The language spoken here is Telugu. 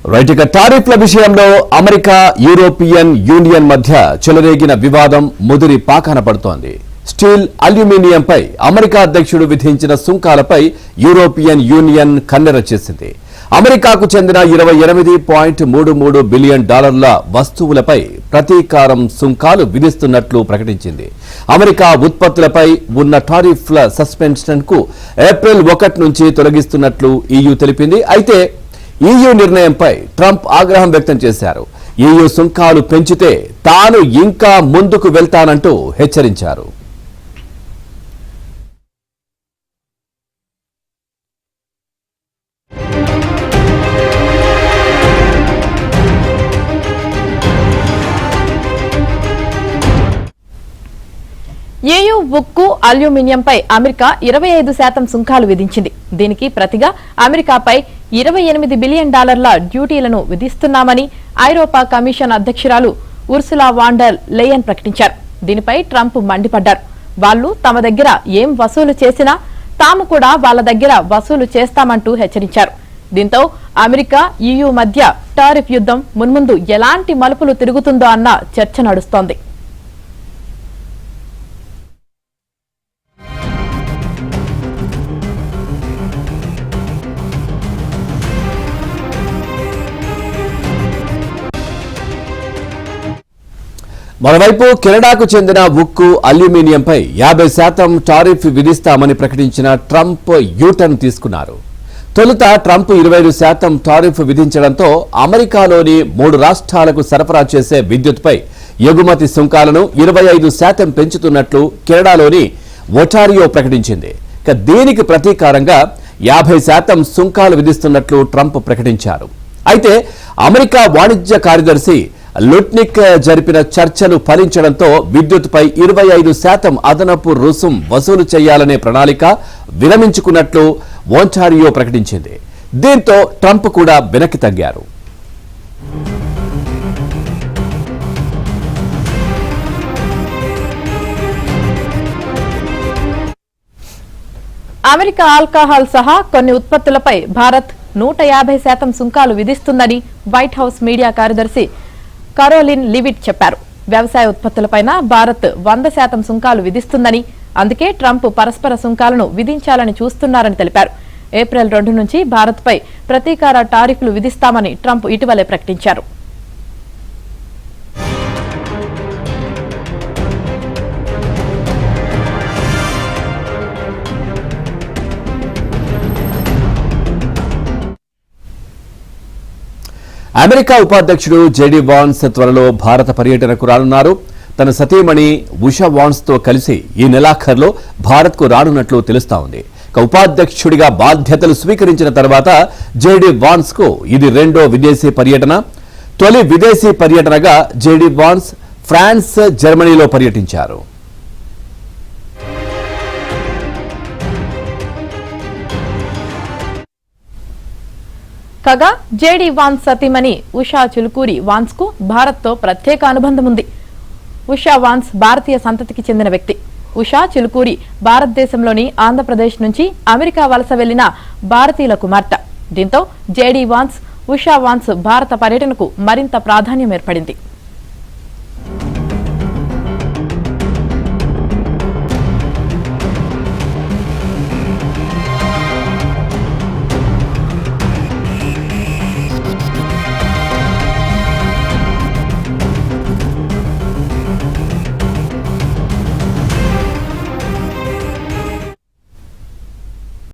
రైట్, ఇక టారిఫ్ల విషయంలో అమెరికా యూరోపియన్ యూనియన్ మధ్య చెలరేగిన వివాదం ముదిరి పాకాన పడుతోంది. స్టీల్, అల్యూమినియంపై అమెరికా అధ్యక్షుడు విధించిన సుంకాలపై యూరోపియన్ యూనియన్ కన్నెర చేసింది. అమెరికాకు చెందిన 28.33 బిలియన్ డాలర్ల వస్తువులపై ప్రతీకారం సుంకాలు విధిస్తున్నట్లు ప్రకటించింది. అమెరికా ఉత్పత్తులపై ఉన్న టారిఫ్ల సస్పెన్షన్ కు ఏప్రిల్ 1 నుంచి తొలగిస్తున్నట్లు EU తెలిపింది. అయితే EU నిర్ణయంపై ట్రంప్ ఆగ్రహం వ్యక్తం చేశారు. EU సుంకాలు పెంచితే తాను ఇంకా ముందుకు వెళ్తానంటూ హెచ్చరించారు. EU ఉక్కు, అల్యూమినియంపై అమెరికా 25% సుంకాలు విధించింది. దీనికి ప్రతిగా అమెరికాపై 28 బిలియన్ డాలర్ల డ్యూటీలను విధిస్తున్నామని ఐరోపా కమిషన్ అధ్యక్షురాలు ఉర్సులా వాన్ డెర్ లెయన్ ప్రకటించారు. దీనిపై ట్రంప్ మండిపడ్డారు. వాళ్లు తమ దగ్గర ఏం వసూలు చేసినా తాము కూడా వాళ్ల దగ్గర వసూలు చేస్తామంటూ హెచ్చరించారు. దీంతో అమెరికా, EU మధ్య టారిఫ్ యుద్ధం మున్ముందు ఎలాంటి మలుపులు తిరుగుతుందో అన్న చర్చ నడుస్తోంది. మరోవైపు కెనడాకు చెందిన ఉక్కు, అల్యూమినియంపై 50% టారిఫ్ విధిస్తామని ప్రకటించిన ట్రంప్ యూటర్న్ తీసుకున్నారు. తొలుత ట్రంప్ 25% టారిఫ్ విధించడంతో అమెరికాలోని 3 రాష్ట్రాలకు సరఫరా చేసే విద్యుత్పై ఎగుమతి సుంకాలను 25% పెంచుతున్నట్లు కెనడాలోని ఒటారియో ప్రకటించింది. దీనికి ప్రతీకారంగా 50% సుంకాలు విధిస్తున్నట్లు ట్రంప్ ప్రకటించారు. అయితే అమెరికా వాణిజ్య కార్యదర్శి లుట్నిక్ జరిపిన చర్చలు ఫలించడంతో విద్యుత్పై 25% అదనపు రుసుం వసూలు చేయాలనే ప్రణాళిక విరమించుకున్నట్లు ఒంటారియో ప్రకటించింది. దీంతో ట్రంప్ కూడా వెనక్కి తగ్గారు. అమెరికా ఆల్కహాల్ సహా కొన్ని ఉత్పత్తులపై భారత్ 150% సుంకాలు విధిస్తుందని వైట్ హౌస్ మీడియా కార్యదర్శి కరోలిన్ లివిట్ చెప్పారు. వ్యవసాయ ఉత్పత్తులపైన భారత్ 100% సుంకాలు విధిస్తుందని, అందుకే ట్రంప్ పరస్పర సుంకాలను విధించాలని చూస్తున్నారని తెలిపారు. ఏప్రిల్ 2 నుంచి భారత్పై ప్రతీకార టారిఫ్లు విధిస్తామని ట్రంప్ ఇటీవలే ప్రకటించారు. అమెరికా ఉపాధ్యక్షుడు జేడీ వాన్స్ త్వరలో భారత పర్యటనకు రానున్నారు. తన సతీమణి ఉషా వాన్స్ తో కలిసి ఈ నెలాఖరులో భారత్ కు రానున్నట్లు తెలుస్తా ఉంది. ఉపాధ్యక్షుడిగా బాధ్యతలు స్వీకరించిన తర్వాత జేడీ వాన్స్ కు ఇది 2వ విదేశీ పర్యటన. తొలి విదేశీ పర్యటనగా జేడీ వాన్స్ ఫ్రాన్స్, జర్మనీలో పర్యటించారు. కాగా జేడీ వాన్స్ సతీమణి ఉషా చిలుకూరి వాన్స్ కు భారత్ తో ప్రత్యేక అనుబంధం ఉంది. ఉషా వాన్స్ భారతీయ సంతతికి చెందిన వ్యక్తి. ఉషా చిలుకూరి భారతదేశంలోని ఆంధ్రప్రదేశ్ నుంచి అమెరికా వలస వెళ్లిన భారతీయుల కుమార్తె. దీంతో జేడీ వాన్స్, ఉషా వాన్స్ భారత పర్యటనకు మరింత ప్రాధాన్యం ఏర్పడింది.